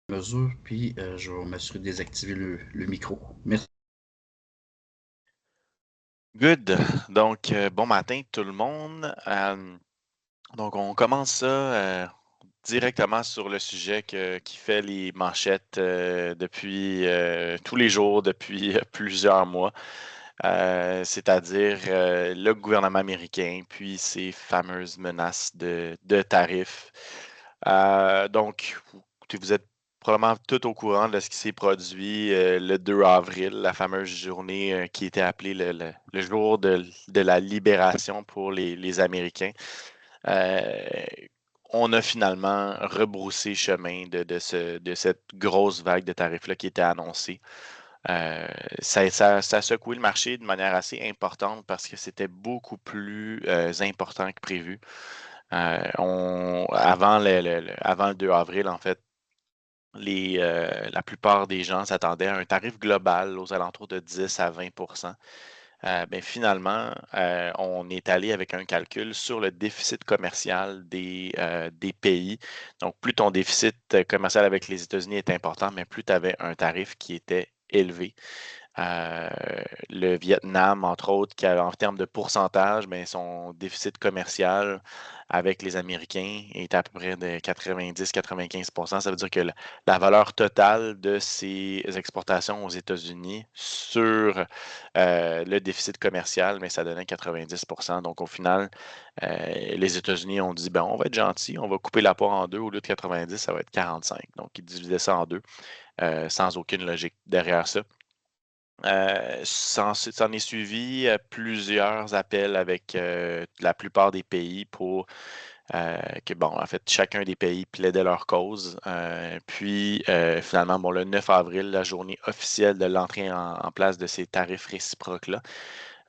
mesure, puis je vais m'assurer de désactiver le micro. Merci. Good. Donc, bon matin tout le monde. Donc, on commence ça directement sur le sujet qui fait les manchettes depuis tous les jours, depuis plusieurs mois, c'est-à-dire le gouvernement américain, puis ses fameuses menaces de tarifs. Donc, vous êtes probablement tout au courant de ce qui s'est produit le 2 avril, la fameuse journée qui était appelée le jour de la libération pour les Américains. Euh, on a finalement rebroussé chemin de cette grosse vague de tarifs-là qui était annoncée. Ça a secoué le marché de manière assez importante parce que c'était beaucoup plus important que prévu. Avant le 2 avril, en fait, la plupart des gens s'attendaient à un tarif global aux alentours de 10 à 20 ben, finalement, on est allé avec un calcul sur le déficit commercial des pays. Donc, plus ton déficit commercial avec les États-Unis est important, mais plus tu avais un tarif qui était élevé. Euh, le Vietnam, entre autres, qui en termes de pourcentage, ben, son déficit commercial avec les Américains est à peu près de 90-95 %. Ça veut dire que la valeur totale de ces exportations aux États-Unis sur le déficit commercial, mais ça donnait 90 %. Donc, au final, les États-Unis ont dit, ben, on va être gentil, on va couper la part en deux. Au lieu de 90, ça va être 45. Donc, ils divisaient ça en deux, sans aucune logique derrière ça. S'en est suivi plusieurs appels avec la plupart des pays pour que, bon, en fait, chacun des pays plaidait leur cause. Puis, finalement, bon, le 9 avril, la journée officielle de l'entrée en place de ces tarifs réciproques-là,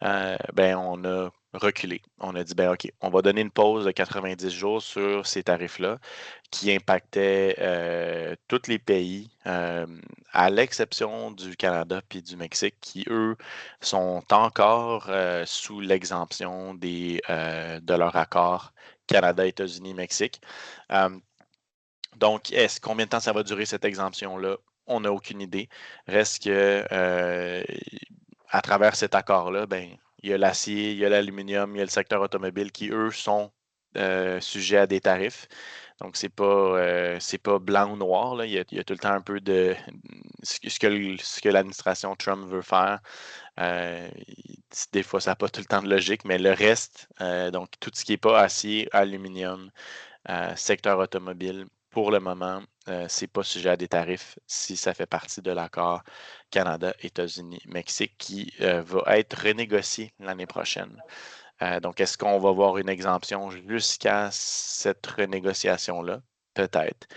ben, on a reculé. On a dit, ben, OK, on va donner une pause de 90 jours sur ces tarifs-là qui impactaient tous les pays, à l'exception du Canada puis du Mexique, qui, eux, sont encore sous l'exemption de leur accord Canada, États-Unis, Mexique. Euh, donc, combien de temps ça va durer cette exemption-là? On n'a aucune idée. Reste que à travers cet accord-là, ben, il y a l'acier, il y a l'aluminium, il y a le secteur automobile qui, eux, sont sujets à des tarifs. Donc, c'est pas blanc ou noir, là. Il y a tout le temps un peu de ce que l'administration Trump veut faire. Euh, des fois, ça n'a pas tout le temps de logique, mais le reste, donc tout ce qui n'est pas acier, aluminium, secteur automobile, pour le moment, c'est pas sujet à des tarifs si ça fait partie de l'accord Canada, États-Unis, Mexique qui va être renégocié l'année prochaine. Donc, est-ce qu'on va voir une exemption jusqu'à cette renégociation-là? Peut-être.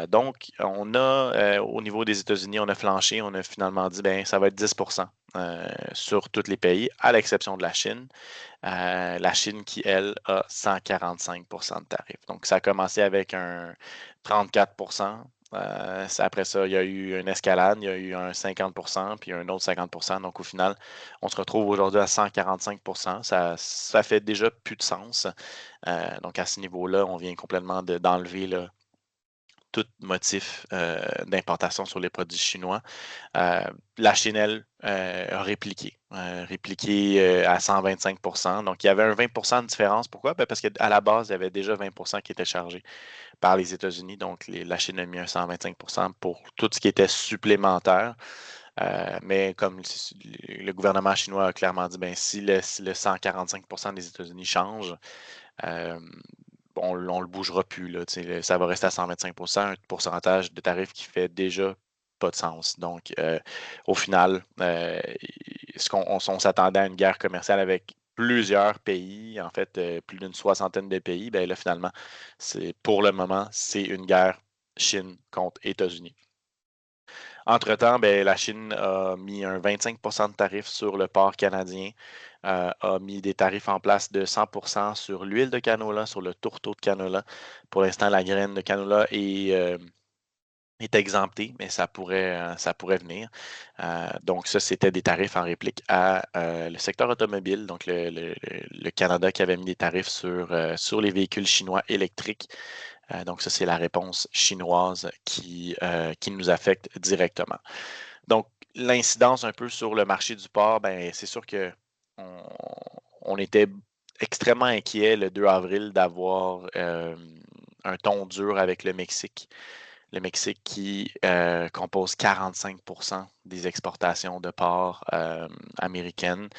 Donc, au niveau des États-Unis, on a flanché, on a finalement dit, ben, ça va être 10 sur tous les pays, à l'exception de la Chine. La Chine qui, elle, a 145 de tarifs. Donc, ça a commencé avec un 34 après ça, il y a eu une escalade, il y a eu un 50 puis un autre 50 Donc, au final, on se retrouve aujourd'hui à 145 ça fait déjà plus de sens. Donc, à ce niveau-là, on vient complètement d'enlever là, tout motif d'importation sur les produits chinois. Euh, la Chine, elle, a répliqué à 125 Donc, il y avait un 20 de différence. Pourquoi? Ben, parce qu'à la base, il y avait déjà 20 qui étaient chargés par les États-Unis. Donc, la Chine a mis un 125 pour tout ce qui était supplémentaire. Mais comme le gouvernement chinois a clairement dit, ben, si le 145 des États-Unis change, euh, on ne le bougera plus. Là, ça va rester à 125 un pourcentage de tarif qui fait déjà pas de sens. Donc, au final, on s'attendait à une guerre commerciale avec plusieurs pays, en fait, plus d'une soixantaine de pays, ben là, finalement, pour le moment, c'est une guerre Chine contre États-Unis. Entre-temps, ben, la Chine a mis un 25 de tarif sur le porc canadien, a mis des tarifs en place de 100 sur l'huile de canola, sur le tourteau de canola. Pour l'instant, la graine de canola est exemptée, mais ça pourrait venir. Donc, ça, c'était des tarifs en réplique à le secteur automobile, donc le Canada qui avait mis des tarifs sur les véhicules chinois électriques Donc, ça, c'est la réponse chinoise qui nous affecte directement. Donc, l'incidence un peu sur le marché du porc, ben, c'est sûr que on était extrêmement inquiet le 2 avril d'avoir un ton dur avec le Mexique. Le Mexique qui compose 45% des exportations de porc américaines.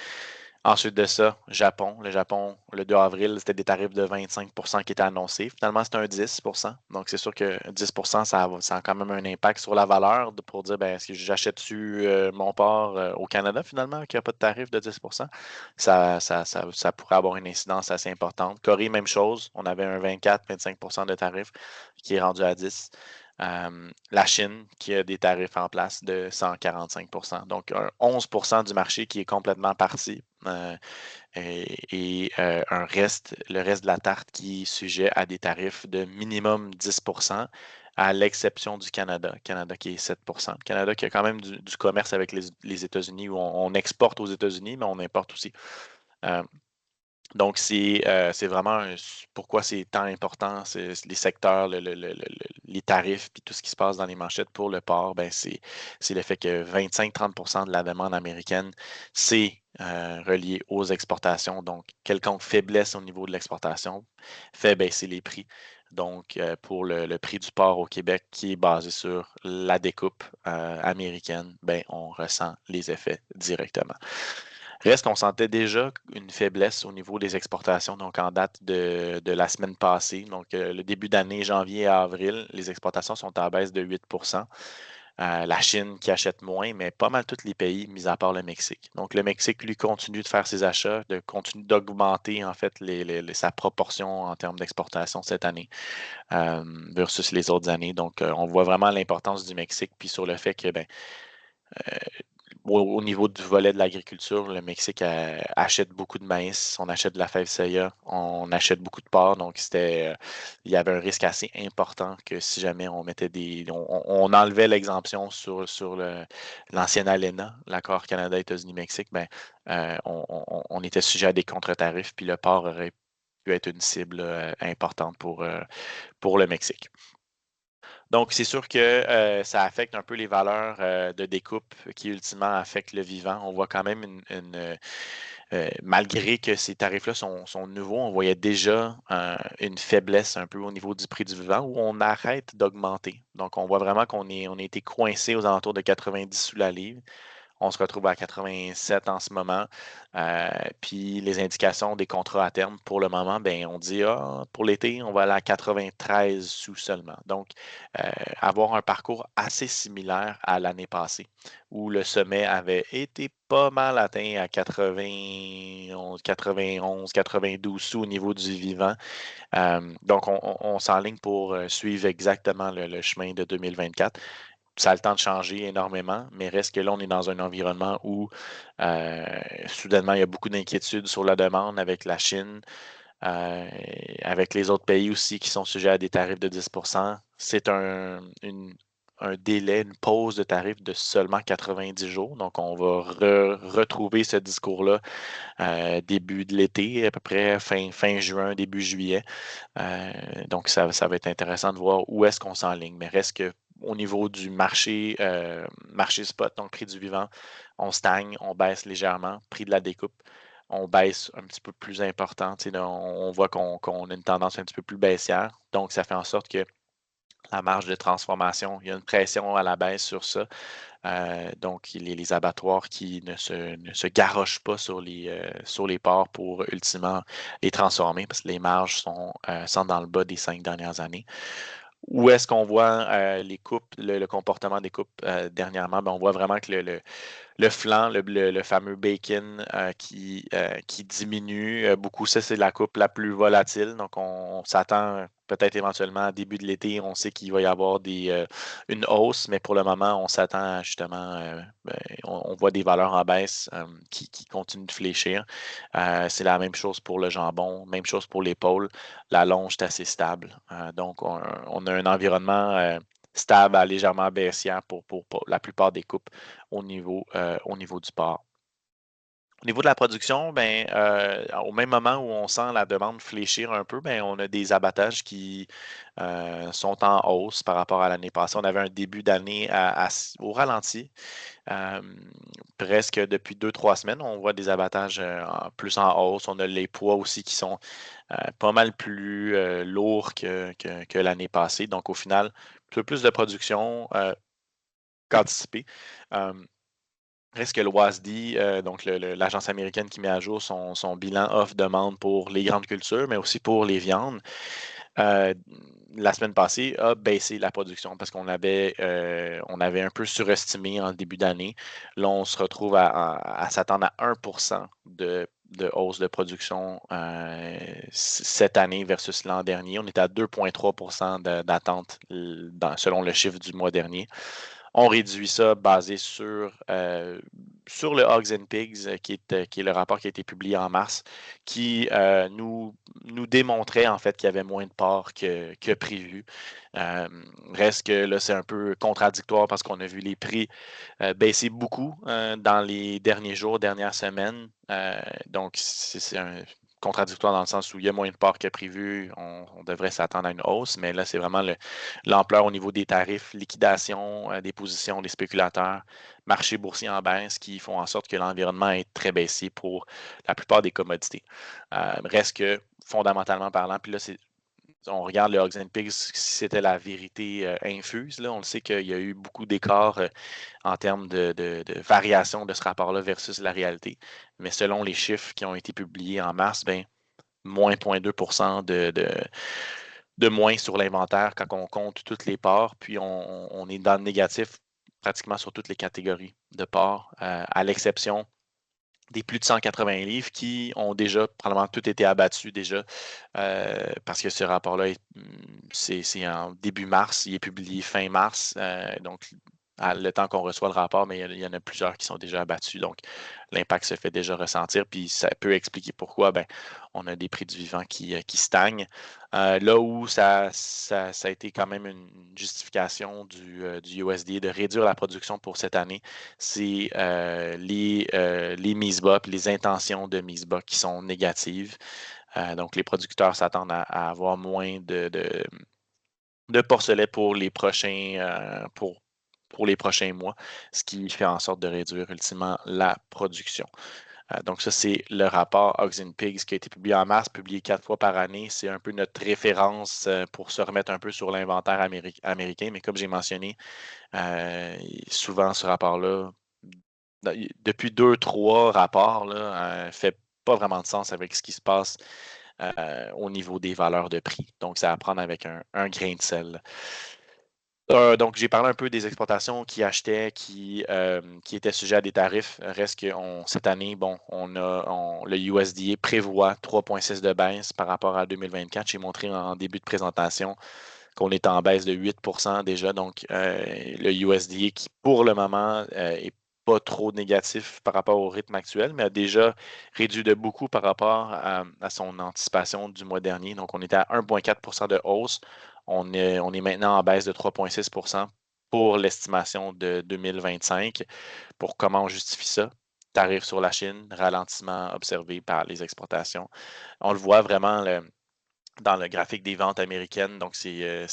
Ensuite de ça, Japon. Le Japon, le 2 avril, c'était des tarifs de 25% qui étaient annoncés. Finalement, c'était un 10%. Donc, c'est sûr que 10%, ça a quand même un impact sur la valeur pour dire, ben, est-ce que j'achète-tu mon porc au Canada, finalement, qui n'a pas de tarif de 10%? Ça pourrait avoir une incidence assez importante. Corée, même chose. On avait un 24-25% de tarif qui est rendu à 10%. La Chine qui a des tarifs en place de 145%. Donc, 11% du marché qui est complètement parti le reste de la tarte qui est sujet à des tarifs de minimum 10%, à l'exception du Canada. Canada qui est 7%. Le Canada qui a quand même du commerce avec les États-Unis, où on exporte aux États-Unis, mais on importe aussi. Donc, c'est vraiment pourquoi c'est tant important, les secteurs, les tarifs, puis tout ce qui se passe dans les manchettes pour le porc, ben c'est le fait que 25-30% de la demande américaine, c'est relié aux exportations. Donc, quelconque faiblesse au niveau de l'exportation fait baisser les prix. Donc, pour le prix du porc au Québec, qui est basé sur la découpe américaine, ben, on ressent les effets directement. Reste qu'on sentait déjà une faiblesse au niveau des exportations, donc en date de la semaine passée. Donc, le début d'année, janvier à avril, les exportations sont en baisse de 8%. La Chine qui achète moins, mais pas mal tous les pays, mis à part le Mexique. Donc, le Mexique, lui, continue de faire ses achats, continue d'augmenter, en fait, sa proportion en termes d'exportation cette année versus les autres années. Donc, on voit vraiment l'importance du Mexique, puis sur le fait que, ben, au niveau du volet de l'agriculture, le Mexique achète beaucoup de maïs, on achète de la fève soya, on achète beaucoup de porc, donc il y avait un risque assez important que si jamais on mettait on enlevait l'exemption sur l'ancien ALENA, l'accord Canada, États-Unis, Mexique, ben, on était sujet à des contre-tarifs, puis le porc aurait pu être une cible importante pour le Mexique. Donc, c'est sûr que ça affecte un peu les valeurs de découpe qui ultimement affectent le vivant. On voit quand même malgré que ces tarifs-là sont nouveaux, on voyait déjà une faiblesse un peu au niveau du prix du vivant où on arrête d'augmenter. Donc, on voit vraiment qu'on a été coincé aux alentours de 90 sous la livre. On se retrouve à 87 en ce moment. Puis les indications des contrats à terme, pour le moment, ben, on dit pour l'été, on va aller à 93 sous seulement. Donc, avoir un parcours assez similaire à l'année passée, où le sommet avait été pas mal atteint à 91, 91, 92 sous au niveau du vivant. Donc, on s'enligne pour suivre exactement le chemin de 2024. Ça a le temps de changer énormément, mais reste que là, on est dans un environnement où soudainement, il y a beaucoup d'inquiétudes sur la demande avec la Chine, euh, avec les autres pays aussi qui sont sujets à des tarifs de 10%. C'est un délai, une pause de tarifs de seulement 90 jours. Donc, on va retrouver ce discours-là début de l'été, à peu près fin juin, début juillet. Donc, ça va être intéressant de voir où est-ce qu'on s'enligne. Mais reste que au niveau du marché spot, donc prix du vivant, on stagne, on baisse légèrement. Prix de la découpe, on baisse un petit peu plus important. On voit qu'on a une tendance un petit peu plus baissière. Donc, ça fait en sorte que la marge de transformation, il y a une pression à la baisse sur ça. Donc, les abattoirs qui ne se garochent pas sur les porcs pour ultimement les transformer parce que les marges sont dans le bas des 5 dernières années. Où est-ce qu'on voit les coupes, le comportement des coupes dernièrement? Ben, on voit vraiment que le flanc, le fameux bacon qui diminue beaucoup. Ça, c'est la coupe la plus volatile. Donc, on s'attend peut-être éventuellement à début de l'été. On sait qu'il va y avoir une hausse, mais pour le moment, on s'attend à justement, on voit des valeurs en baisse qui continuent de fléchir. C'est la même chose pour le jambon, même chose pour l'épaule. La longe est assez stable. Donc, on a un environnement stable à légèrement baissière pour la plupart des coupes au niveau du porc. Au niveau de la production, ben, au même moment où on sent la demande fléchir un peu, ben, on a des abattages qui sont en hausse par rapport à l'année passée. On avait un début d'année au ralenti. Euh, Presque depuis 2, 3 semaines, on voit des abattages plus en hausse. On a les poids aussi qui sont pas mal plus lourds que l'année passée. Donc, au final, un peu plus de production qu'anticipé. Euh, Reste que le WASD, donc l'agence américaine qui met à jour son bilan offre-demande pour les grandes cultures, mais aussi pour les viandes, euh, la semaine passée a baissé la production parce on avait un peu surestimé en début d'année. Là, on se retrouve à s'attendre à 1% de hausse de production cette année versus l'an dernier. On est à 2,3% d'attente selon le chiffre du mois dernier. On réduit ça basé sur le Hogs and Pigs, qui est le rapport qui a été publié en mars, qui nous démontrait en fait qu'il y avait moins de porc que prévu. Euh, Reste que là, c'est un peu contradictoire parce qu'on a vu les prix baisser beaucoup dans les derniers jours, dernières semaines. Donc, c'est un contradictoire dans le sens où il y a moins de porc que prévu, on devrait s'attendre à une hausse, mais là, c'est vraiment l'ampleur au niveau des tarifs, liquidation des positions des spéculateurs, marché boursier en baisse qui font en sorte que l'environnement est très baissier pour la plupart des commodités. Reste que, fondamentalement parlant, puis là, on regarde le Hogs and Pigs, si c'était la vérité infuse, là, on le sait qu'il y a eu beaucoup d'écarts en termes de variation de ce rapport-là versus la réalité. Mais selon les chiffres qui ont été publiés en mars, ben, moins 0,2% de moins sur l'inventaire quand on compte toutes les parts, puis on est dans le négatif pratiquement sur toutes les catégories de parts, à l'exception des plus de 180 livres qui ont déjà probablement tout été abattus déjà parce que ce rapport-là, c'est en début mars, il est publié fin mars, donc le temps qu'on reçoit le rapport, mais il y en a plusieurs qui sont déjà abattus, donc l'impact se fait déjà ressentir, puis ça peut expliquer pourquoi ben, on a des prix du vivant qui stagnent. Là où ça a été quand même une justification du USDA de réduire la production pour cette année, c'est les mises-bas, les intentions de mise-bas qui sont négatives. Donc, les producteurs s'attendent à avoir moins de porcelets pour pour les prochains mois, ce qui fait en sorte de réduire ultimement la production. Donc, ça, c'est le rapport Hogs and Pigs qui a été publié en mars, publié 4 fois par année. C'est un peu notre référence pour se remettre un peu sur l'inventaire américain. Mais comme j'ai mentionné, souvent ce rapport-là, depuis 2, 3 rapports, là, fait pas vraiment de sens avec ce qui se passe au niveau des valeurs de prix. Donc, c'est à prendre avec un grain de sel. Donc, j'ai parlé un peu des exportations qui achetaient, qui étaient sujets à des tarifs. Reste que cette année, bon, le USDA prévoit 3,6 de baisse par rapport à 2024. J'ai montré en début de présentation qu'on est en baisse de 8% déjà. Donc, le USDA qui, pour le moment, est pas trop négatif par rapport au rythme actuel, mais a déjà réduit de beaucoup par rapport à son anticipation du mois dernier. Donc, on était à 1,4% de hausse. On est maintenant en baisse de 3,6% pour l'estimation de 2025. Pour comment on justifie ça? Tarif sur la Chine, ralentissement observé par les exportations. On le voit vraiment dans le graphique des ventes américaines. Donc, c'est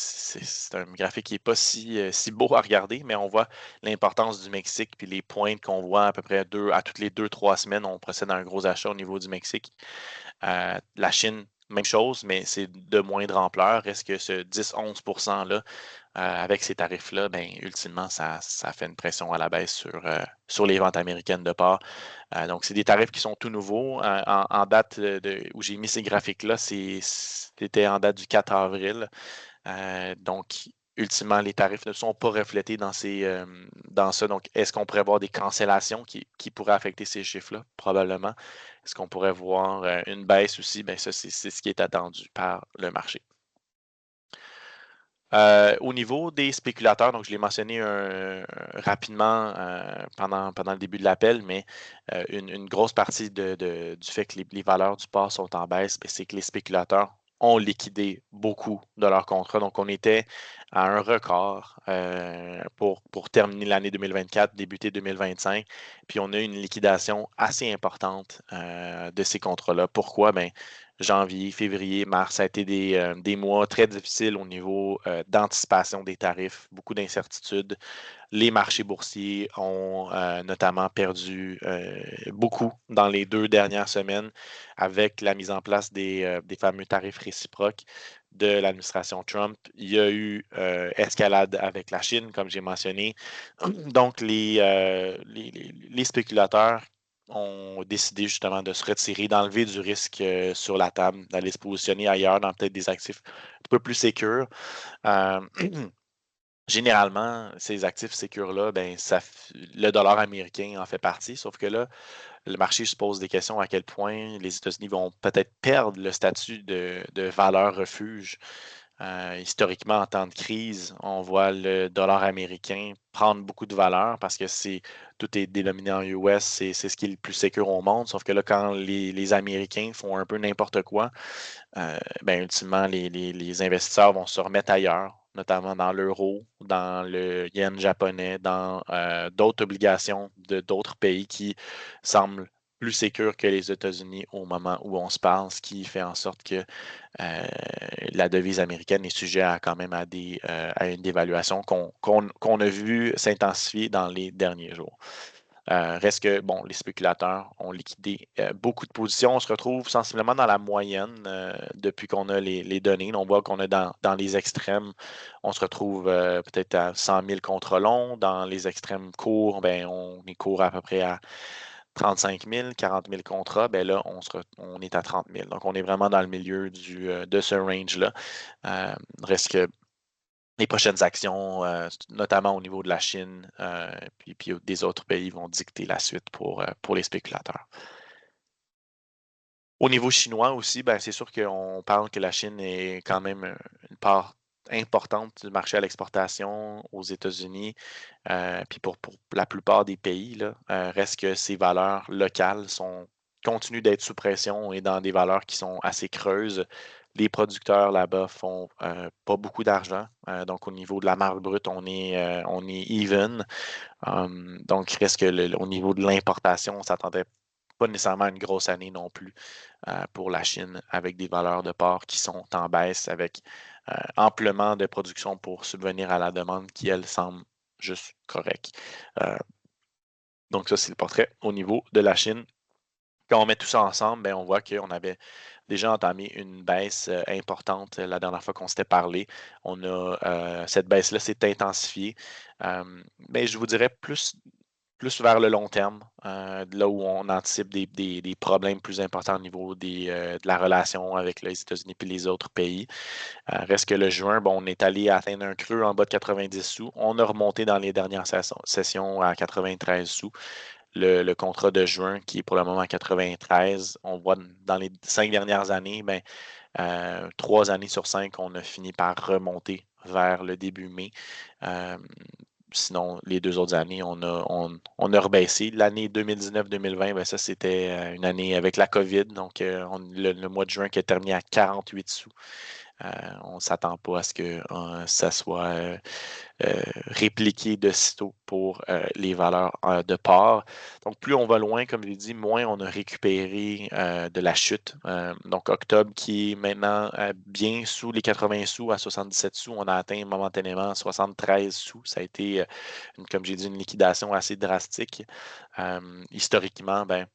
un graphique qui n'est pas si beau à regarder, mais on voit l'importance du Mexique, puis les pointes qu'on voit à peu près à toutes les 2, 3 semaines, on procède à un gros achat au niveau du Mexique. La Chine, même chose, mais c'est de moindre ampleur. Reste que ce 10-11%-là, avec ces tarifs-là, ben, ultimement, ça fait une pression à la baisse sur les ventes américaines de porc. Donc, c'est des tarifs qui sont tout nouveaux. En date où j'ai mis ces graphiques-là, c'était en date du 4 avril. Donc, ultimement, les tarifs ne sont pas reflétés dans ça. Donc, est-ce qu'on pourrait voir des cancellations qui pourraient affecter ces chiffres-là? Probablement. Est-ce qu'on pourrait voir une baisse aussi? Bien, ça, c'est ce qui est attendu par le marché. Au niveau des spéculateurs, donc je l'ai mentionné rapidement pendant le début de l'appel, mais une grosse partie du fait que les valeurs du porc sont en baisse, ben, c'est que les spéculateurs ont liquidé beaucoup de leurs contrats. Donc, on était à un record pour terminer l'année 2024, débuter 2025. Puis, on a eu une liquidation assez importante de ces contrats-là. Pourquoi? Ben, janvier, février, mars, ça a été des mois très difficiles au niveau d'anticipation des tarifs, beaucoup d'incertitudes. Les marchés boursiers ont notamment perdu beaucoup dans les 2 dernières semaines avec la mise en place des fameux tarifs réciproques de l'administration Trump. Il y a eu escalade avec la Chine, comme j'ai mentionné. Donc, les spéculateurs ont décidé justement de se retirer, d'enlever du risque sur la table, d'aller se positionner ailleurs dans peut-être des actifs un peu plus sécures. Euh, Généralement, ces actifs sécures-là, ben, le dollar américain en fait partie, sauf que là, le marché se pose des questions à quel point les États-Unis vont peut-être perdre le statut de valeur refuge. Historiquement, en temps de crise, on voit le dollar américain prendre beaucoup de valeur parce que tout est dénominé en US, c'est ce qui est le plus sécure au monde. Sauf que là, quand les Américains font un peu n'importe quoi, ben, ultimement, les investisseurs vont se remettre ailleurs, notamment dans l'euro, dans le yen japonais, dans d'autres obligations de d'autres pays qui semblent plus sécures que les États-Unis au moment où on se parle, ce qui fait en sorte que la devise américaine est sujet à quand même à une dévaluation qu'on a vu s'intensifier dans les derniers jours. Reste que, bon, les spéculateurs ont liquidé beaucoup de positions. On se retrouve sensiblement dans la moyenne depuis qu'on a les données. On voit qu'on est dans les extrêmes. On se retrouve peut-être à 100 000 contre longs. Dans les extrêmes courts, ben, on est court à peu près à 35 000, 40 000 contrats. Ben là, on est à 30 000. Donc, on est vraiment dans le milieu de ce range-là. Reste que les prochaines actions, notamment au niveau de la Chine, puis des autres pays, vont dicter la suite pour les spéculateurs. Au niveau chinois aussi, ben, c'est sûr qu'on parle que la Chine est quand même une part importante du marché à l'exportation aux États-Unis, puis pour la plupart des pays, là, reste que ces valeurs locales continuent d'être sous pression et dans des valeurs qui sont assez creuses. Les producteurs là-bas font pas beaucoup d'argent. Donc, au niveau de la marge brute, on est even. Donc, il reste que au niveau de l'importation, on s'attendait pas nécessairement à une grosse année non plus pour la Chine, avec des valeurs de porc qui sont en baisse, avec amplement de production pour subvenir à la demande qui, elle, semble juste correcte. Donc, ça, c'est le portrait au niveau de la Chine. Quand on met tout ça ensemble, ben, on voit qu'on avait déjà entamé une baisse importante la dernière fois qu'on s'était parlé. Cette baisse-là s'est intensifiée. Mais je vous dirais plus vers le long terme, là où on anticipe des problèmes plus importants au niveau de la relation avec les États-Unis et les autres pays. Reste que le juin, bon, on est allé atteindre un creux en bas de 90 sous. On a remonté dans les dernières sessions à 93 sous. Le contrat de juin, qui est pour le moment à 93, on voit dans les 5 dernières années, ben, 3 années sur 5, on a fini par remonter vers le début mai. Sinon, les 2 autres années, on a rebaissé. L'année 2019-2020, ben ça, c'était une année avec la COVID. Donc, le mois de juin qui a terminé à 48 sous. On ne s'attend pas à ce que ça soit répliqué de sitôt pour les valeurs de part. Donc, plus on va loin, comme je l'ai dit, moins on a récupéré de la chute. Donc, octobre qui est maintenant bien sous les 80 sous à 77 sous, on a atteint momentanément 73 sous. Ça a été, comme j'ai dit, une liquidation assez drastique. Historiquement, ben,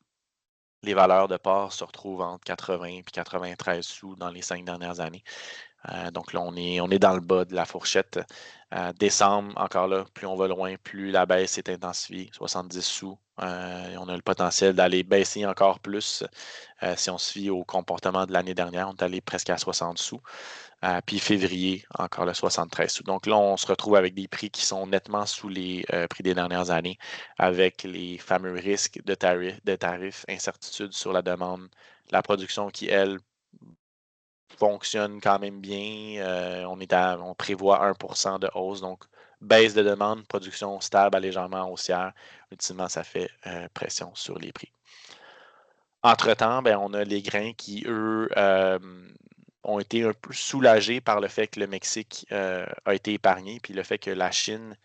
les valeurs de part se retrouvent entre 80 et 93 sous dans les 5 dernières années. Donc là, on est dans le bas de la fourchette. Décembre, encore là, plus on va loin, plus la baisse est intensifiée, 70 sous. On a le potentiel d'aller baisser encore plus si on se fie au comportement de l'année dernière. On est allé presque à 60 sous. Puis février, encore le 73 sous. Donc là, on se retrouve avec des prix qui sont nettement sous les prix des dernières années, avec les fameux risques de tarifs, incertitudes sur la demande, la production qui, elle, fonctionne quand même bien. On prévoit 1% de hausse, donc baisse de demande, production stable à légèrement haussière. Ultimement, ça fait pression sur les prix. Entre-temps, ben, on a les grains qui, eux, ont été un peu soulagés par le fait que le Mexique a été épargné, puis le fait que la Chine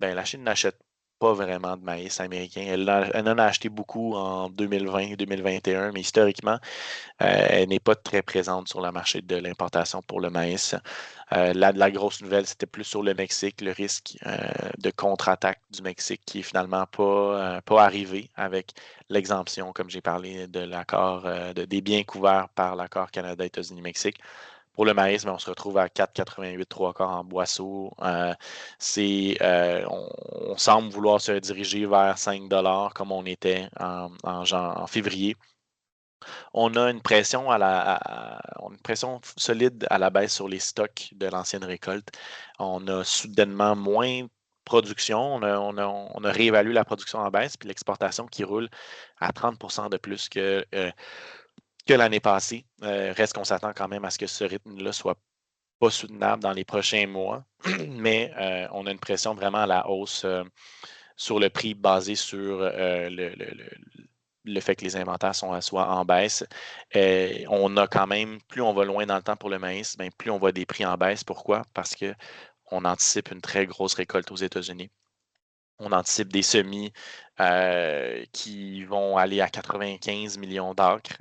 n'achète pas vraiment de maïs américain. Elle en a acheté beaucoup en 2020-2021, mais historiquement, elle n'est pas très présente sur le marché de l'importation pour le maïs. La grosse nouvelle, c'était plus sur le Mexique, le risque de contre-attaque du Mexique qui est finalement pas arrivé avec l'exemption, comme j'ai parlé, de l'accord des biens couverts par l'accord Canada, États-Unis, Mexique. Pour le maïs, on se retrouve à 4,88 trois quarts en boisseau. On semble vouloir se diriger vers 5 comme on était en février. On a une pression on a une pression solide à la baisse sur les stocks de l'ancienne récolte. On a soudainement moins de production. On a réévalué la production en baisse, puis l'exportation qui roule à 30 de plus que l'année passée. Reste qu'on s'attend quand même à ce que ce rythme-là soit pas soutenable dans les prochains mois, mais on a une pression vraiment à la hausse sur le prix basé sur le fait que les inventaires soient en baisse. On a quand même, plus on va loin dans le temps pour le maïs, bien, plus on voit des prix en baisse. Pourquoi? Parce qu'on anticipe une très grosse récolte aux États-Unis. On anticipe des semis qui vont aller à 95 millions d'acres.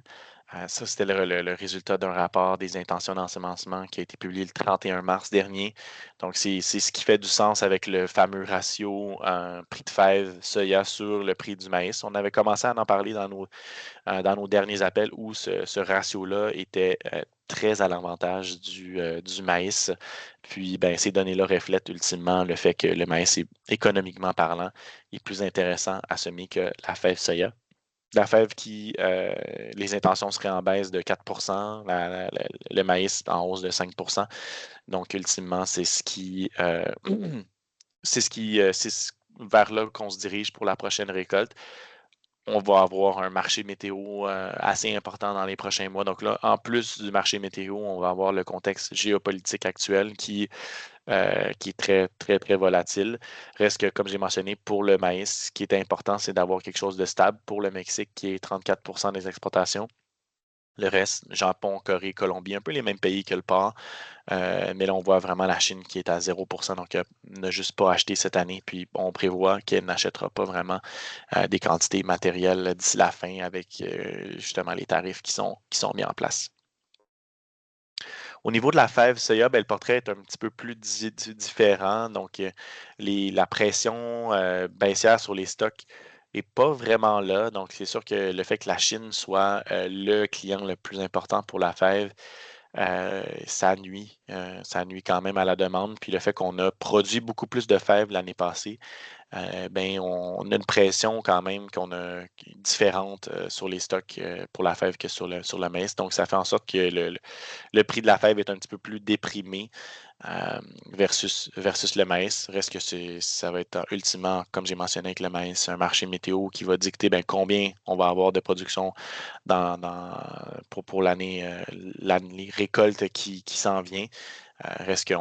Ça, c'était le résultat d'un rapport des intentions d'ensemencement qui a été publié le 31 mars dernier. Donc, c'est ce qui fait du sens avec le fameux ratio prix de fève soya sur le prix du maïs. On avait commencé à en parler dans nos derniers appels où ce ratio-là était très à l'avantage du maïs. Puis, ben, ces données-là reflètent ultimement le fait que le maïs, économiquement parlant, est plus intéressant à semer que la fève soya. La fève les intentions seraient en baisse de 4 le maïs en hausse de 5 Donc, ultimement, c'est vers là qu'on se dirige pour la prochaine récolte. On va avoir un marché météo assez important dans les prochains mois. Donc là, en plus du marché météo, on va avoir le contexte géopolitique actuel qui est très, très, très volatile. Reste que, comme j'ai mentionné, pour le maïs, ce qui est important, c'est d'avoir quelque chose de stable pour le Mexique, qui est 34 des exportations. Le reste, Japon, Corée, Colombie, un peu les mêmes pays que le porc. Mais là, on voit vraiment la Chine qui est à 0 donc elle n'a juste pas acheté cette année. Puis on prévoit qu'elle n'achètera pas vraiment des quantités matérielles d'ici la fin avec justement les tarifs qui sont mis en place. Au niveau de la fève soya, ben, le portrait est un petit peu plus différent. Donc, la pression baissière sur les stocks n'est pas vraiment là. Donc, c'est sûr que le fait que la Chine soit le client le plus important pour la fève, ça nuit quand même à la demande. Puis le fait qu'on a produit beaucoup plus de fèves l'année passée, ben, on a une pression quand même qui est différente sur les stocks pour la fève que sur le maïs. Donc, ça fait en sorte que le prix de la fève est un petit peu plus déprimé versus le maïs. Reste que ça va être ultimement, comme j'ai mentionné avec le maïs, un marché météo qui va dicter ben, combien on va avoir de production pour l'année, les récoltes qui s'en vient. Reste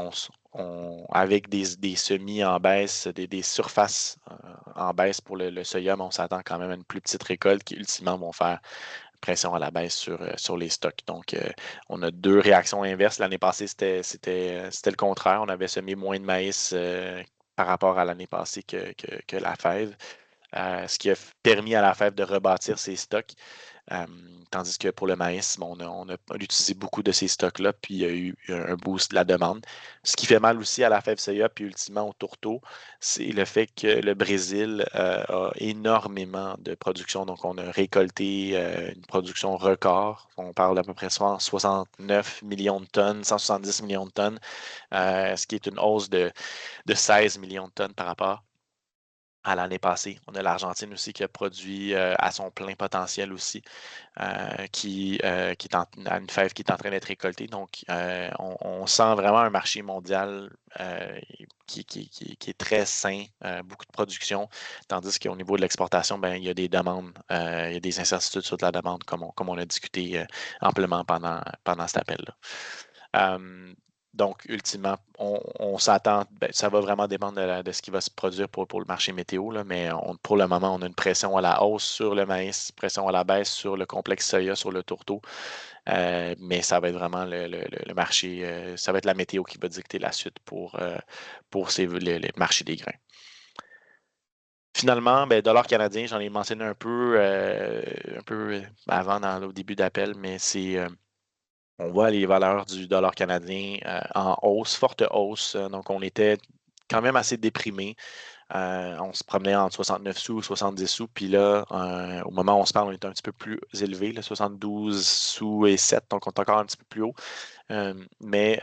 avec des semis en baisse, des surfaces en baisse pour le soya, mais on s'attend quand même à une plus petite récolte qui ultimement vont faire pression à la baisse sur les stocks. Donc, on a deux réactions inverses. L'année passée, c'était le contraire. On avait semé moins de maïs par rapport à l'année passée que la fève, ce qui a permis à la fève de rebâtir ses stocks. Tandis que pour le maïs, on a utilisé beaucoup de ces stocks-là, puis il y a eu un boost de la demande. Ce qui fait mal aussi à la fève soya, puis ultimement au tourteau, c'est le fait que le Brésil a énormément de production. Donc, on a récolté une production record. On parle d'à peu près 69 millions de tonnes, 170 millions de tonnes, ce qui est une hausse de 16 millions de tonnes par rapport à l'année passée. On a l'Argentine aussi qui a produit à son plein potentiel aussi, qui est à une fève qui est en train d'être récoltée. Donc, on sent vraiment un marché mondial qui est très sain, beaucoup de production, tandis qu'au niveau de l'exportation, ben, il y a des demandes, il y a des incertitudes sur de la demande, comme on a discuté amplement pendant cet appel-là. Donc, ultimement, on s'attend, ça va vraiment dépendre de ce qui va se produire pour le marché météo, là, mais pour le moment, on a une pression à la hausse sur le maïs, pression à la baisse sur le complexe soya, sur le tourteau. Mais ça va être vraiment le marché, ça va être la météo qui va dicter la suite pour le marché des grains. Finalement, dollar canadien, j'en ai mentionné un peu avant au début d'appel, mais on voit les valeurs du dollar canadien en hausse, forte hausse. Donc, on était quand même assez déprimé. On se promenait entre 69 sous, 70 sous, puis là, au moment où on se parle, on est un petit peu plus élevé, là, 72 sous et 7, donc on est encore un petit peu plus haut. Mais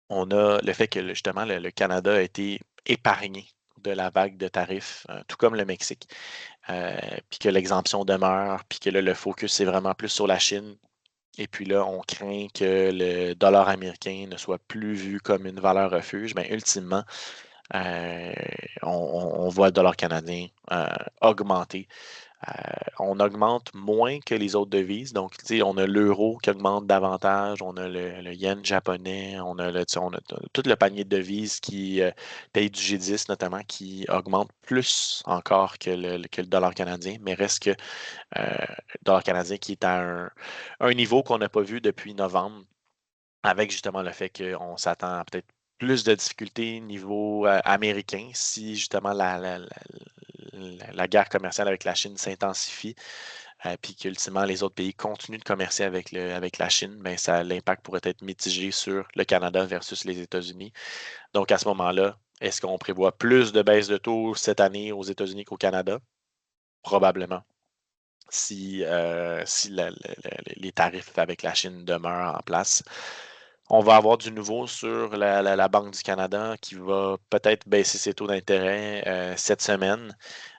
on a le fait que justement le Canada a été épargné de la vague de tarifs, tout comme le Mexique, puis que l'exemption demeure, puis que là, le focus, c'est vraiment plus sur la Chine. Et puis là, on craint que le dollar américain ne soit plus vu comme une valeur refuge. Mais ultimement, euh, on voit le dollar canadien augmenter. On augmente moins que les autres devises. Donc, tu sais, on a l'euro qui augmente davantage, on a le yen japonais, on a tout le panier de devises qui paye du G10 notamment, qui augmente plus encore que le dollar canadien, mais reste que le dollar canadien qui est à un niveau qu'on n'a pas vu depuis novembre, avec justement le fait qu'on s'attend à peut-être plus de difficultés niveau américain si justement la guerre commerciale avec la Chine s'intensifie, puis qu'ultimement les autres pays continuent de commercer avec la Chine, ben l'impact pourrait être mitigé sur le Canada versus les États-Unis. Donc à ce moment-là, est-ce qu'on prévoit plus de baisse de taux cette année aux États-Unis qu'au Canada? Probablement. Si les tarifs avec la Chine demeurent en place. On va avoir du nouveau sur la Banque du Canada qui va peut-être baisser ses taux d'intérêt cette semaine.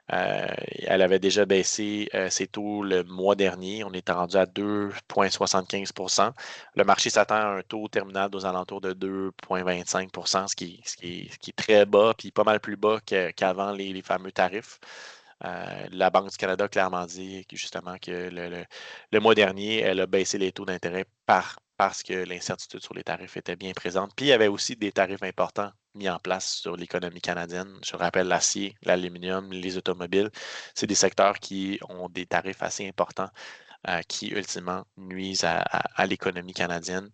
Elle avait déjà baissé ses taux le mois dernier. On est rendu à 2,75 %. Le marché s'attend à un taux terminal aux alentours de 2,25 %, ce qui est très bas, puis pas mal plus bas qu'avant les fameux tarifs. La Banque du Canada a clairement dit justement que le mois dernier, elle a baissé les taux d'intérêt parce que l'incertitude sur les tarifs était bien présente. Puis il y avait aussi des tarifs importants mis en place sur l'économie canadienne. Je rappelle l'acier, l'aluminium, les automobiles. C'est des secteurs qui ont des tarifs assez importants qui ultimement nuisent à l'économie canadienne,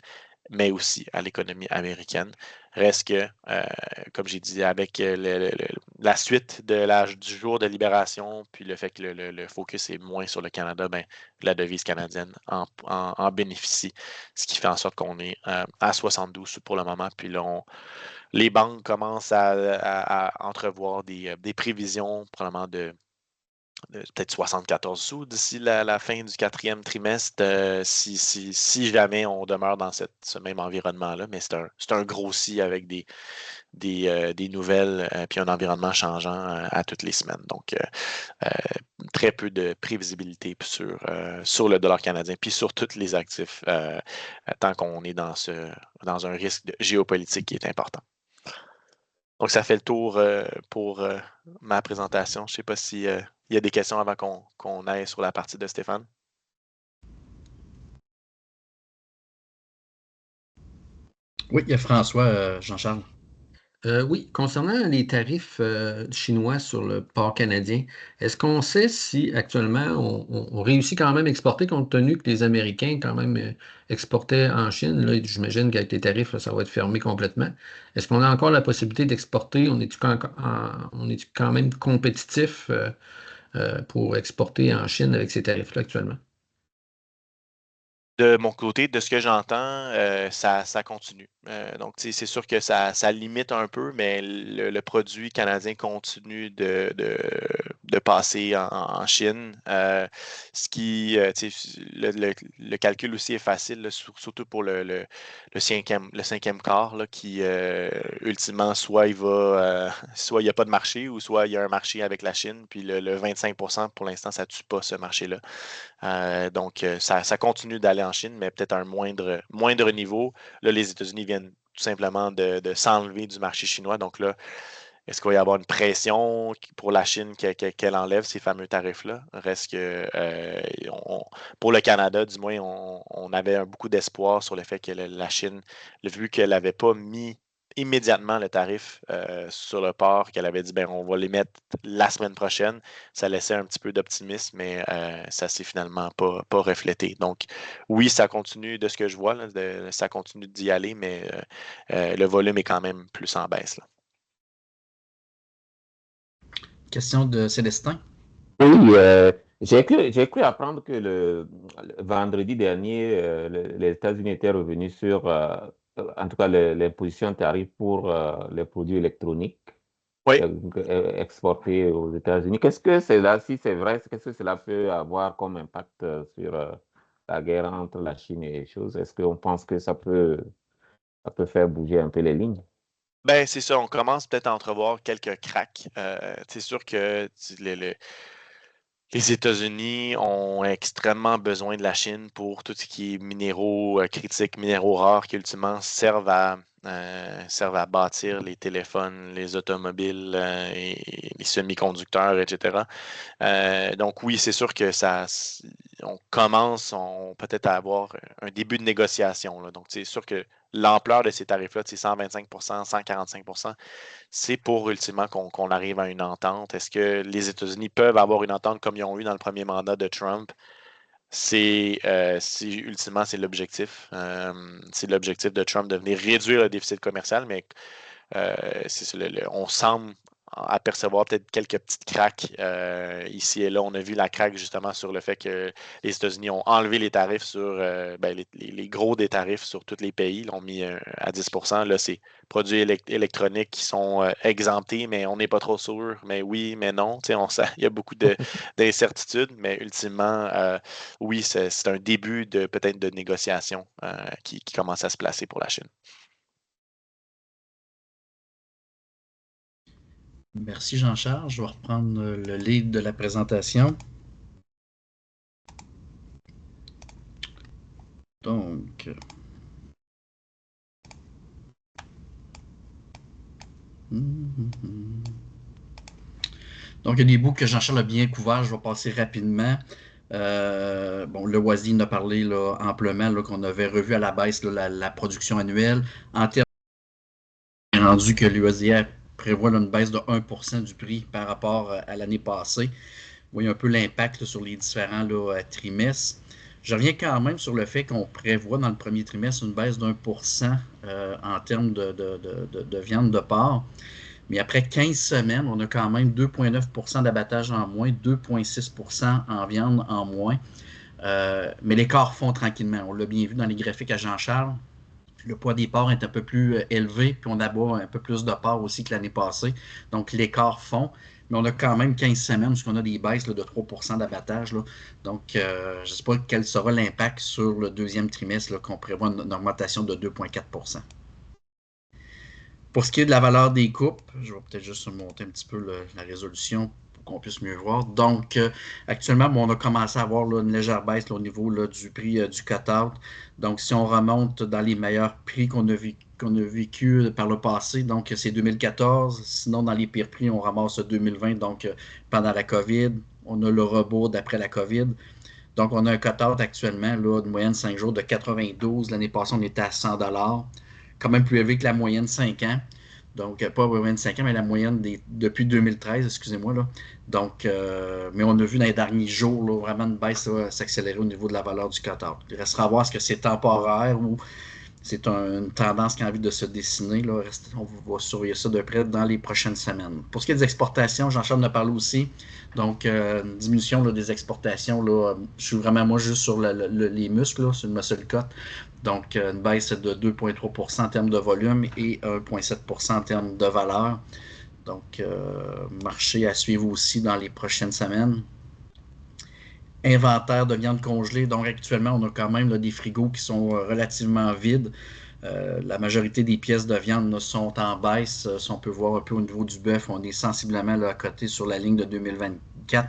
mais aussi à l'économie américaine. Reste que, comme j'ai dit, avec la suite du jour de libération, puis le fait que le focus est moins sur le Canada, ben, la devise canadienne en bénéficie, ce qui fait en sorte qu'on est à 72 sous pour le moment. Puis là, les banques commencent à entrevoir des prévisions probablement de peut-être 74 sous d'ici la fin du quatrième trimestre, si jamais on demeure dans ce même environnement-là. Mais c'est un gros si avec des nouvelles puis un environnement changeant à toutes les semaines. Donc, très peu de prévisibilité sur le dollar canadien puis sur tous les actifs tant qu'on est dans un risque géopolitique qui est important. Donc, ça fait le tour pour ma présentation. Je ne sais pas si il y a des questions avant qu'on aille sur la partie de Stéphane. Oui, il y a François, Jean-Charles. Oui, concernant les tarifs chinois sur le porc canadien, est-ce qu'on sait si actuellement on réussit quand même à exporter compte tenu que les Américains quand même exportaient en Chine? Là, j'imagine qu'avec les tarifs, là, ça va être fermé complètement. Est-ce qu'on a encore la possibilité d'exporter? On est quand même compétitif pour exporter en Chine avec ces tarifs-là actuellement? De mon côté, de ce que j'entends, ça continue. Donc, tu sais, c'est sûr que ça limite un peu, mais le produit canadien continue de passer en Chine. Tu sais, le calcul aussi est facile, là, surtout pour le cinquième quart, là, qui ultimement, soit soit il n'y a pas de marché, ou soit il y a un marché avec la Chine, puis le 25% pour l'instant, ça ne tue pas ce marché-là. Donc, ça continue d'aller en Chine, mais peut-être à un moindre niveau. Là, les États-Unis viennent tout simplement de s'enlever du marché chinois. Donc là, est-ce qu'il va y avoir une pression pour la Chine qu'elle enlève ces fameux tarifs-là? Reste que pour le Canada, du moins, on avait beaucoup d'espoir sur le fait que la Chine, vu qu'elle n'avait pas mis immédiatement le tarif sur le port, qu'elle avait dit ben on va les mettre la semaine prochaine, ça laissait un petit peu d'optimisme, mais ça s'est finalement pas reflété. Donc oui, ça continue de ce que je vois, là, ça continue d'y aller, mais le volume est quand même plus en baisse, là. Question de Célestin. Oui, j'ai cru apprendre que le vendredi dernier, les États-Unis étaient revenus sur, en tout cas, l'imposition tarif pour les produits électroniques Oui. exportés aux États-Unis. Qu'est-ce que c'est là, si c'est vrai, qu'est-ce que cela peut avoir comme impact sur la guerre entre la Chine et les choses? Est-ce qu'on pense que ça peut faire bouger un peu les lignes? Ben, c'est ça, on commence peut-être à entrevoir quelques cracks. C'est sûr que les États-Unis ont extrêmement besoin de la Chine pour tout ce qui est minéraux critiques, minéraux rares qui ultimement servent à bâtir les téléphones, les automobiles et les semi-conducteurs, etc. Donc oui, c'est sûr que on commence peut-être à avoir un début de négociation, là. Donc c'est sûr que l'ampleur de ces tarifs-là, c'est 125%, 145%, c'est pour ultimement qu'on arrive à une entente. Est-ce que les États-Unis peuvent avoir une entente comme ils ont eu dans le premier mandat de Trump? Ultimement, c'est l'objectif. C'est l'objectif de Trump de venir réduire le déficit commercial, mais on semble apercevoir peut-être quelques petites craques ici et là. On a vu la craque justement sur le fait que les États-Unis ont enlevé les tarifs sur les gros des tarifs sur tous les pays. Ils l'ont mis à 10%. Là, c'est produits électroniques qui sont exemptés, mais on n'est pas trop sûr. Mais oui, mais non. Il y a beaucoup d'incertitudes, mais ultimement, oui, c'est un début de peut-être de négociation qui commence à se placer pour la Chine. Merci Jean-Charles. Je vais reprendre le lead de la présentation. Donc, il y a des bouts que Jean-Charles a bien couverts. Je vais passer rapidement. Le Loisy en a parlé là, amplement, là, qu'on avait revu à la baisse là, la production annuelle. En termes rendu que l'USDA prévoit là, une baisse de 1% du prix par rapport à l'année passée. Vous voyez un peu l'impact là, sur les différents là, trimestres. Je reviens quand même sur le fait qu'on prévoit dans le premier trimestre une baisse d'1% en termes de viande de porc. Mais après 15 semaines, on a quand même 2,9% d'abattage en moins, 2,6% en viande en moins. Mais les corps font tranquillement. On l'a bien vu dans les graphiques à Jean-Charles. Le poids des porcs est un peu plus élevé, puis on abat un peu plus de porcs aussi que l'année passée. Donc, l'écart fond. Mais on a quand même 15 semaines puisqu'on a des baisses là, de 3% d'abattage. Là. Donc, je ne sais pas quel sera l'impact sur le deuxième trimestre là, qu'on prévoit une augmentation de 2,4%. Pour ce qui est de la valeur des coupes, je vais peut-être juste monter un petit peu la résolution pour qu'on puisse mieux voir. Donc, actuellement, on a commencé à avoir là, une légère baisse là, au niveau là, du prix du cut-out. Donc, si on remonte dans les meilleurs prix qu'on a vécu par le passé, donc c'est 2014. Sinon, dans les pires prix, on ramasse 2020, donc pendant la COVID. On a le rebond d'après la COVID. Donc, on a un cut-out actuellement, là, de moyenne 5 jours de 92. L'année passée, on était à 100 $. Quand même plus élevé que la moyenne 5 ans. Donc, pas la moyenne 5 ans, mais la moyenne depuis 2013, excusez-moi. Là. Donc, mais on a vu dans les derniers jours là, vraiment une baisse s'accélérer au niveau de la valeur du cut-out. Il restera à voir est-ce que c'est temporaire ou c'est une tendance qui a envie de se dessiner. Là. On va surveiller ça de près dans les prochaines semaines. Pour ce qui est des exportations, Jean-Charles en a parlé aussi. Donc, une diminution là, des exportations. Là, je suis vraiment, moi, juste sur les muscles, là, sur une muscle cut. Donc, une baisse de 2,3% en termes de volume et 1,7% en termes de valeur. Donc, marché à suivre aussi dans les prochaines semaines. Inventaire de viande congelée. Donc, actuellement, on a quand même là, des frigos qui sont relativement vides. La majorité des pièces de viande là, sont en baisse. Si on peut voir un peu au niveau du bœuf, on est sensiblement là, à côté sur la ligne de 2024.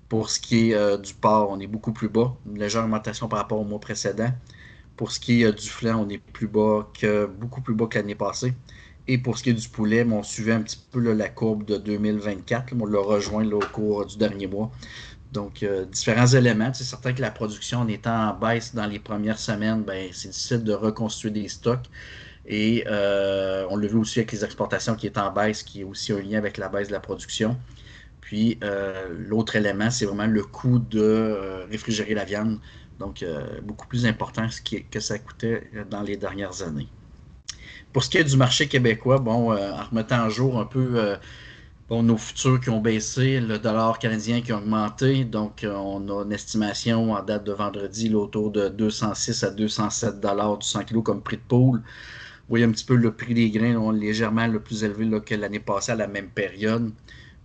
Pour ce qui est du porc, on est beaucoup plus bas. Une légère augmentation par rapport au mois précédent. Pour ce qui est du flanc, on est beaucoup plus bas que l'année passée. Et pour ce qui est du poulet, on suivait un petit peu là, la courbe de 2024. On l'a rejoint là, au cours du dernier mois. Donc, différents éléments. C'est certain que la production, en étant en baisse dans les premières semaines, c'est difficile de reconstituer des stocks. Et on l'a vu aussi avec les exportations qui est en baisse, qui est aussi un lien avec la baisse de la production. Puis, l'autre élément, c'est vraiment le coût de réfrigérer la viande. Donc, beaucoup plus important que ça coûtait dans les dernières années. Pour ce qui est du marché québécois, en remettant en jour un peu nos futurs qui ont baissé, le dollar canadien qui a augmenté. Donc, on a une estimation en date de vendredi là, autour de 206 à 207 $ du 100 kg comme prix de poule. Vous voyez un petit peu le prix des grains là, légèrement le plus élevé là, que l'année passée à la même période.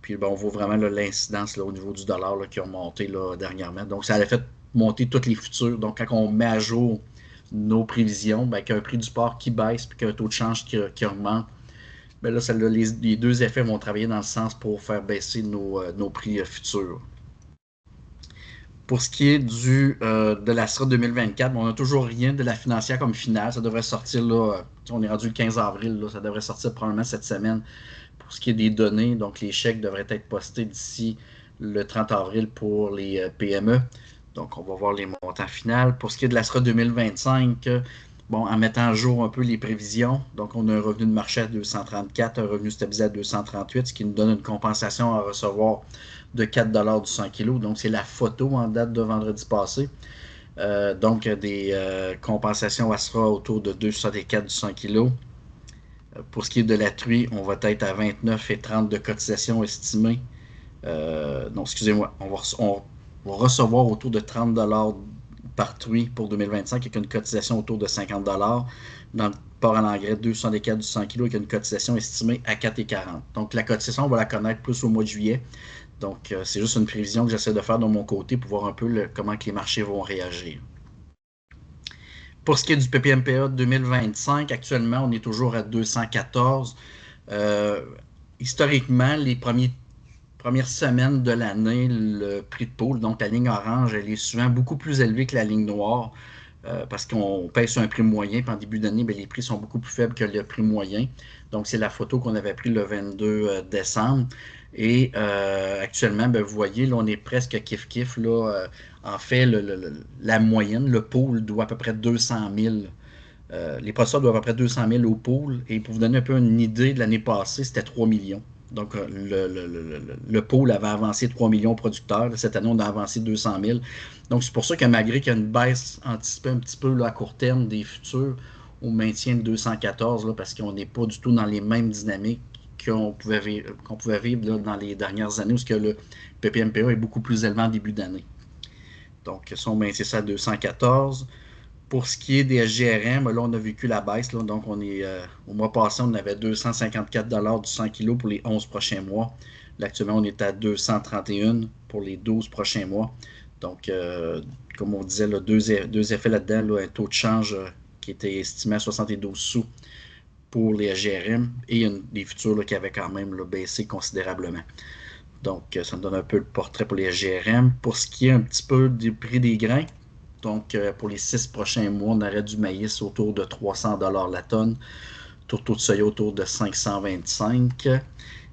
Puis, on voit vraiment l'incidence au niveau du dollar là, qui a monté là, dernièrement. Donc, ça a fait monter tous les futurs. Donc, quand on met à jour nos prévisions, qu'il y a un prix du porc qui baisse puis qu'il y a un taux de change qui augmente, là, les deux effets vont travailler dans le sens pour faire baisser nos prix futurs. Pour ce qui est de l'Astra 2024, on n'a toujours rien de la financière comme finale. Ça devrait sortir, là, on est rendu le 15 avril, là, ça devrait sortir probablement cette semaine. Pour ce qui est des données, donc les chèques devraient être postés d'ici le 30 avril pour les PME. Donc, on va voir les montants finaux. Pour ce qui est de l'Astra 2025, en mettant à jour un peu les prévisions, donc on a un revenu de marché à 234, un revenu stabilisé à 238, ce qui nous donne une compensation à recevoir de 4 $ du 100 kg. Donc, c'est la photo en date de vendredi passé. Donc, des compensations Astra autour de 264 du 100 kg. Pour ce qui est de la truie, on va être à 29,30 de cotisation estimée. Non, excusez-moi, on va recevoir autour de 30 $ par truie pour 2025 avec une cotisation autour de 50 $. Dans le porc à l'engrais, 264 du 100 kg avec une cotisation estimée à 4,40 $. Donc, la cotisation, on va la connaître plus au mois de juillet. Donc, c'est juste une prévision que j'essaie de faire de mon côté pour voir un peu comment que les marchés vont réagir. Pour ce qui est du PPMPA 2025, actuellement, on est toujours à 214. Historiquement, les premières semaines de l'année, le prix de poule, donc la ligne orange, elle est souvent beaucoup plus élevée que la ligne noire parce qu'on paye sur un prix moyen. Puis en début d'année, les prix sont beaucoup plus faibles que le prix moyen. Donc, c'est la photo qu'on avait prise le 22 décembre. Et actuellement, vous voyez, là, on est presque kiff-kiff. En fait, la moyenne, le pool doit à peu près 200 000. Les producteurs doivent à peu près 200 000 au pool. Et pour vous donner un peu une idée, de l'année passée, c'était 3 millions. Donc, le pool avait avancé 3 millions aux producteurs. Cette année, on a avancé 200 000. Donc, c'est pour ça que malgré qu'il y a une baisse anticipée un petit peu là, à court terme des futurs, on maintient le 214 là, parce qu'on n'est pas du tout dans les mêmes dynamiques qu'on pouvait vivre là, dans les dernières années où le PPMPA est beaucoup plus élevé en début d'année. Donc, ça, on maintient ça à 214. Pour ce qui est des SGRM, là, on a vécu la baisse. Là, donc, on est au mois passé, on avait 254 $ du 100 kg pour les 11 prochains mois. Là, actuellement, on est à 231 pour les 12 prochains mois. Donc, comme on disait, là, deux effets là-dedans, là, un taux de change qui était estimé à 72 sous pour les SGRM et des futurs là, qui avaient quand même là, baissé considérablement. Donc, ça nous donne un peu le portrait pour les SGRM. Pour ce qui est un petit peu du prix des grains, donc, pour les 6 prochains mois, on aurait du maïs autour de 300 $ la tonne, tourteau de soya autour de 525.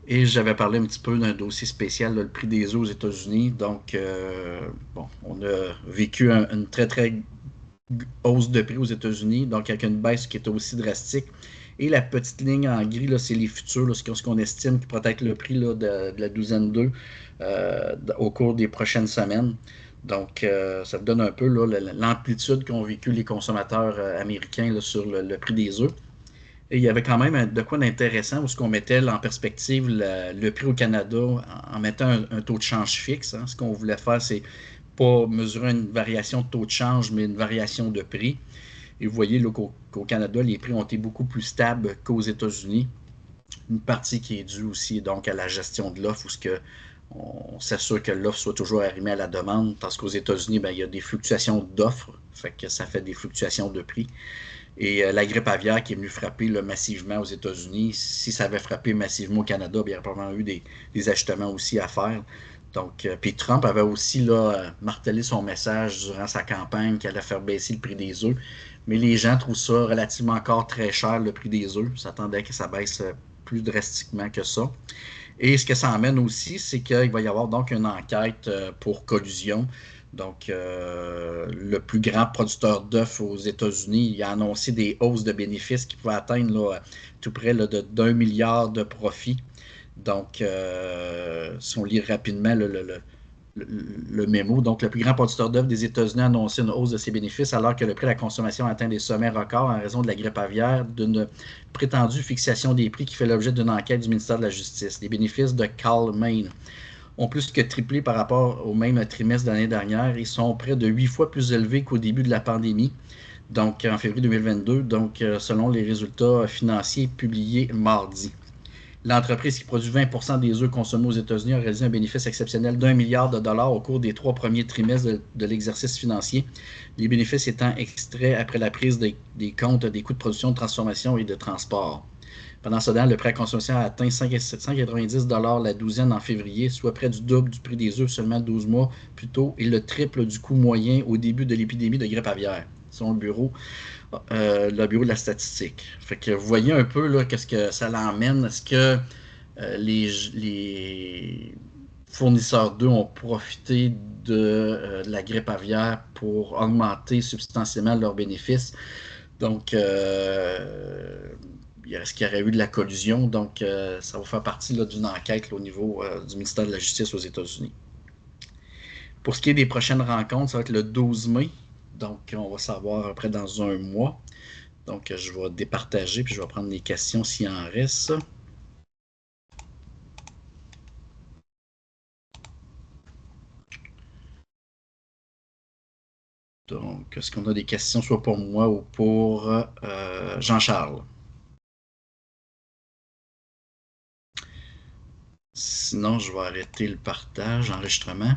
Et j'avais parlé un petit peu d'un dossier spécial, là, le prix des œufs aux États-Unis. Donc, on a vécu une très, très hausse de prix aux États-Unis, donc avec une baisse qui était aussi drastique. Et la petite ligne en gris, là, c'est les futurs, là, ce qu'on estime qui pourrait être le prix là, de la douzaine d'œufs au cours des prochaines semaines. Donc, ça vous donne un peu là, l'amplitude qu'ont vécu les consommateurs américains là, sur le prix des œufs. Et il y avait quand même de quoi d'intéressant où ce qu'on mettait en perspective le prix au Canada en mettant un taux de change fixe. Hein. Ce qu'on voulait faire, c'est pas mesurer une variation de taux de change, mais une variation de prix. Et vous voyez là, qu'au Canada, les prix ont été beaucoup plus stables qu'aux États-Unis. Une partie qui est due aussi donc à la gestion de l'offre, où on s'assure que l'offre soit toujours arrimée à la demande, parce qu'aux États-Unis, il y a des fluctuations d'offres, fait que ça fait des fluctuations de prix. Et la grippe aviaire qui est venue frapper là, massivement aux États-Unis, si ça avait frappé massivement au Canada, il y aurait probablement eu des ajustements aussi à faire. Donc, puis Trump avait aussi là, martelé son message durant sa campagne qu'il allait faire baisser le prix des œufs. Mais les gens trouvent ça relativement encore très cher, le prix des œufs. Ils s'attendaient que ça baisse plus drastiquement que ça. Et ce que ça emmène aussi, c'est qu'il va y avoir donc une enquête pour collusion. Donc, le plus grand producteur d'œufs aux États-Unis, il a annoncé des hausses de bénéfices qui pouvaient atteindre là, tout près là, d'1 milliard de profits. Donc, si on lit rapidement le mémo, donc le plus grand producteur d'œufs des États-Unis a annoncé une hausse de ses bénéfices alors que le prix de la consommation atteint des sommets records en raison de la grippe aviaire, d'une prétendue fixation des prix qui fait l'objet d'une enquête du ministère de la Justice. Les bénéfices de Cal-Maine ont plus que triplé par rapport au même trimestre de l'année dernière. Ils sont près de 8 fois plus élevés qu'au début de la pandémie, donc en février 2022, donc selon les résultats financiers publiés mardi. L'entreprise qui produit 20% des œufs consommés aux États-Unis a réalisé un bénéfice exceptionnel d'1 milliard de dollars au cours des 3 premiers trimestres de l'exercice financier, les bénéfices étant extraits après la prise des comptes des coûts de production, de transformation et de transport. Pendant ce temps, le prix à consommation a atteint 5,90 $ la douzaine en février, soit près du double du prix des œufs seulement 12 mois plus tôt et le triple du coût moyen au début de l'épidémie de grippe aviaire, selon le bureau de la statistique. Fait que vous voyez un peu là, qu'est-ce que ça l'emmène. Est-ce que les fournisseurs d'œufs ont profité de la grippe aviaire pour augmenter substantiellement leurs bénéfices? Donc, est-ce qu'il y aurait eu de la collusion? Donc, ça va faire partie là, d'une enquête là, au niveau du ministère de la Justice aux États-Unis. Pour ce qui est des prochaines rencontres, ça va être le 12 mai. Donc, on va savoir après dans un mois. Donc, je vais départager puis je vais prendre les questions s'il en reste. Donc, est-ce qu'on a des questions soit pour moi ou pour Jean-Charles? Sinon, je vais arrêter le partage, l'enregistrement.